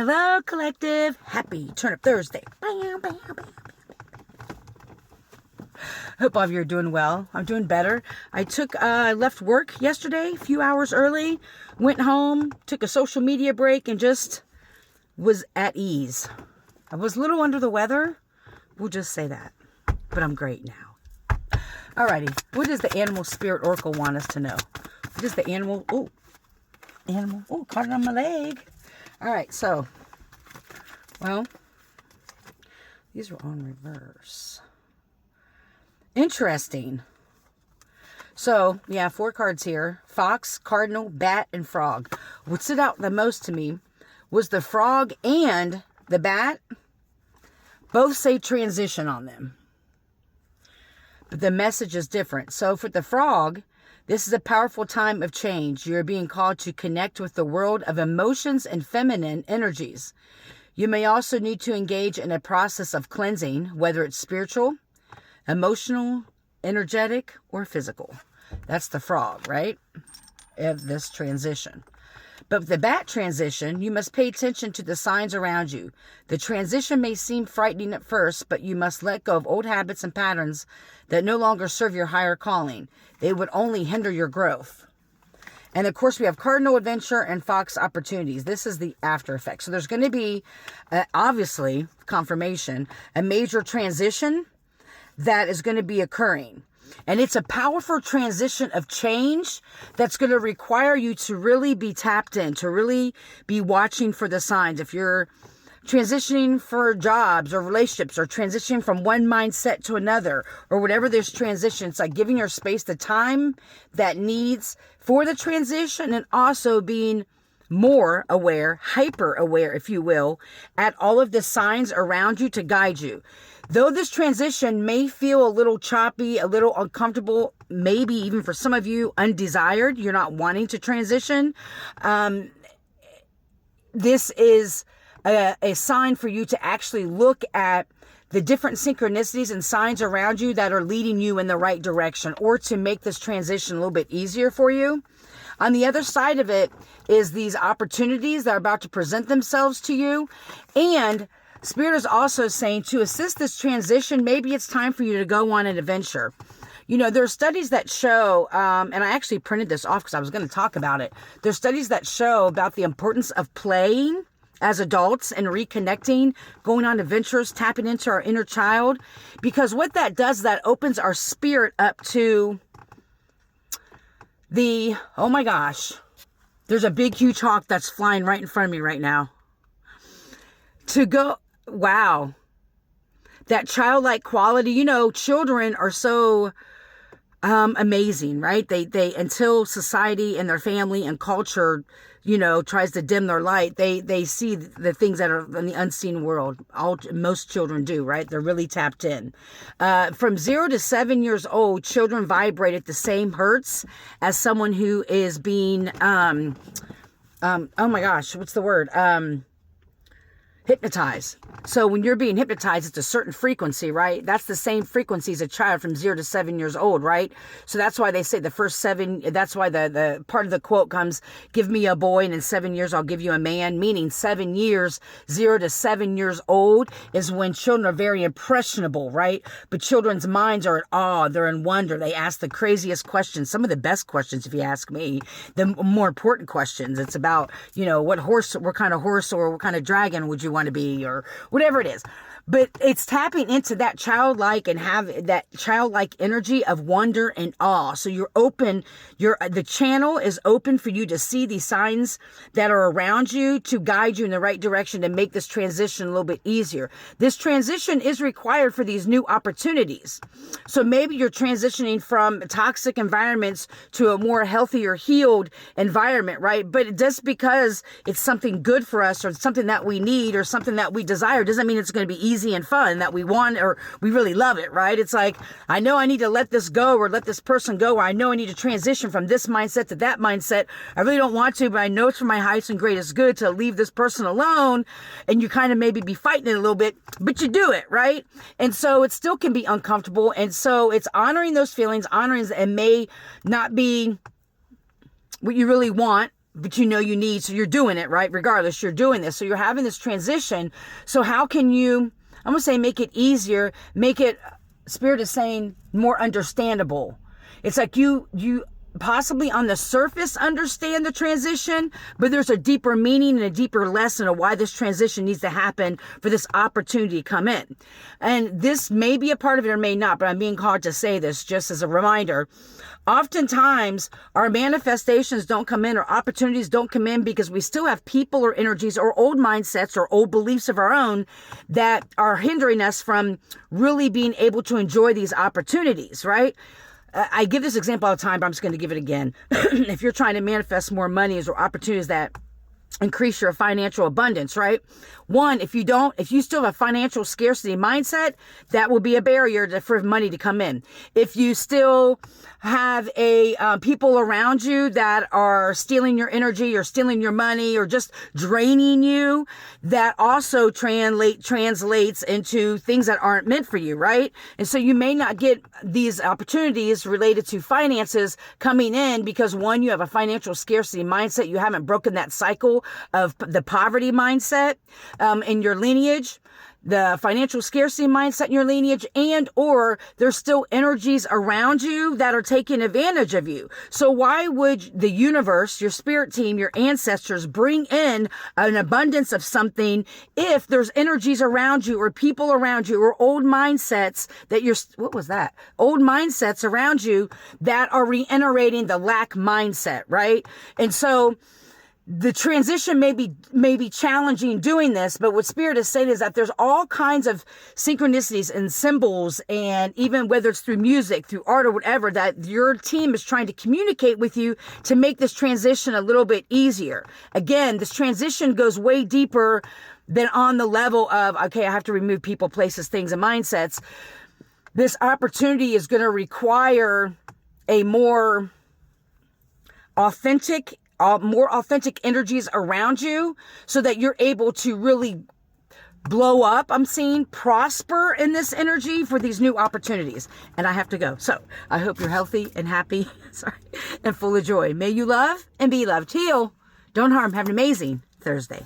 Hello, collective. Happy Turnip Thursday. Hope all of you are doing well. I'm doing better. I left work yesterday, a few hours early, went home, took a social media break, and just was at ease. I was a little under the weather. We'll just say that. But I'm great now. Alrighty. What does the animal spirit oracle want us to know? What is the animal? Caught it on my leg. Alright, so, well, these were on reverse. Interesting. So, yeah, 4 cards here. Fox, Cardinal, Bat, and Frog. What stood out the most to me was the Frog and the Bat. Both say transition on them. But the message is different. So, for the Frog, this is a powerful time of change. You're being called to connect with the world of emotions and feminine energies. You may also need to engage in a process of cleansing, whether it's spiritual, emotional, energetic, or physical. That's the Frog, right? Of this transition. But with the Bat transition, you must pay attention to the signs around you. The transition may seem frightening at first, but you must let go of old habits and patterns that no longer serve your higher calling. They would only hinder your growth. And of course, we have Cardinal Adventure and Fox Opportunities. This is the after effect. So there's going to be, obviously, confirmation, a major transition that is going to be occurring. And it's a powerful transition of change that's going to require you to really be tapped in, to really be watching for the signs. If you're transitioning for jobs or relationships or transitioning from one mindset to another or whatever this transition, it's like giving your space the time that needs for the transition and also being more aware, hyper aware, if you will, at all of the signs around you to guide you. Though this transition may feel a little choppy, a little uncomfortable, maybe even for some of you undesired, you're not wanting to transition, this is a sign for you to actually look at the different synchronicities and signs around you that are leading you in the right direction or to make this transition a little bit easier for you. On the other side of it is these opportunities that are about to present themselves to you. And Spirit is also saying to assist this transition, maybe it's time for you to go on an adventure. You know, there are studies that show, and I actually printed this off because I was going to talk about it. There's studies that show about the importance of playing as adults and reconnecting, going on adventures, tapping into our inner child. Because what that does, that opens our spirit up to oh my gosh, there's a big, huge hawk that's flying right in front of me right now. To go, wow, that childlike quality. You know, children are so amazing, right? They until society and their family and culture, you know, tries to dim their light, they see the things that are in the unseen world. Most children do, right? They're really tapped in. From 0 to 7 years old, children vibrate at the same hertz as someone who is being, oh my gosh, what's the word? Hypnotized. So when you're being hypnotized, it's a certain frequency, right? That's the same frequency as a child from 0 to 7 years old, right? So that's why they say the first 7, that's why the part of the quote comes, give me a boy and in 7 years I'll give you a man, meaning 7 years, 0 to 7 years old is when children are very impressionable, right? But children's minds are in awe, they're in wonder. They ask the craziest questions, some of the best questions, if you ask me, the more important questions. It's about, you know, what kind of horse or what kind of dragon would you want to be or whatever it is. But it's tapping into that childlike and have that childlike energy of wonder and awe. So you're open, the channel is open for you to see these signs that are around you to guide you in the right direction to make this transition a little bit easier. This transition is required for these new opportunities. So maybe you're transitioning from toxic environments to a more healthier, healed environment, right? But just because it's something good for us or something that we need or something that we desire doesn't mean it's going to be easy and fun, that we want or we really love it, right? It's like, I know I need to let this go or let this person go. Or I know I need to transition from this mindset to that mindset. I really don't want to, but I know it's for my highest and greatest good to leave this person alone. And you kind of maybe be fighting it a little bit, but you do it, right? And so it still can be uncomfortable. And so it's honoring those feelings, honoring, and may not be what you really want but you know you need, so you're doing it, right? Regardless, you're doing this. So you're having this transition. So how can you, I'm going to say, make it easier, make it, Spirit is saying, more understandable. It's like you possibly on the surface understand the transition, but there's a deeper meaning and a deeper lesson of why this transition needs to happen for this opportunity to come in. And this may be a part of it or may not, but I'm being called to say this just as a reminder. Oftentimes, our manifestations don't come in or opportunities don't come in because we still have people or energies or old mindsets or old beliefs of our own that are hindering us from really being able to enjoy these opportunities, right? I give this example all the time, but I'm just going to give it again. If you're trying to manifest more monies or opportunities that increase your financial abundance, right? One, if you still have a financial scarcity mindset, that will be a barrier for money to come in. If you still have people around you that are stealing your energy or stealing your money or just draining you, that also translates into things that aren't meant for you, right? And so you may not get these opportunities related to finances coming in because, one, you have a financial scarcity mindset. You haven't broken that cycle of the poverty mindset in your lineage, the financial scarcity mindset in your lineage, and or there's still energies around you that are taking advantage of you. So why would the universe, your spirit team, your ancestors bring in an abundance of something if there's energies around you or people around you or old mindsets that old mindsets around you that are reiterating the lack mindset, right? And so the transition may be challenging doing this, but what Spirit is saying is that there's all kinds of synchronicities and symbols, and even whether it's through music, through art, or whatever, that your team is trying to communicate with you to make this transition a little bit easier. Again, this transition goes way deeper than on the level of, okay, I have to remove people, places, things, and mindsets. This opportunity is going to require a more authentic energies around you so that you're able to really blow up. I'm seeing prosper in this energy for these new opportunities. And I have to go. So I hope you're healthy and happy, and full of joy. May you love and be loved. Heal. Don't harm. Have an amazing Thursday.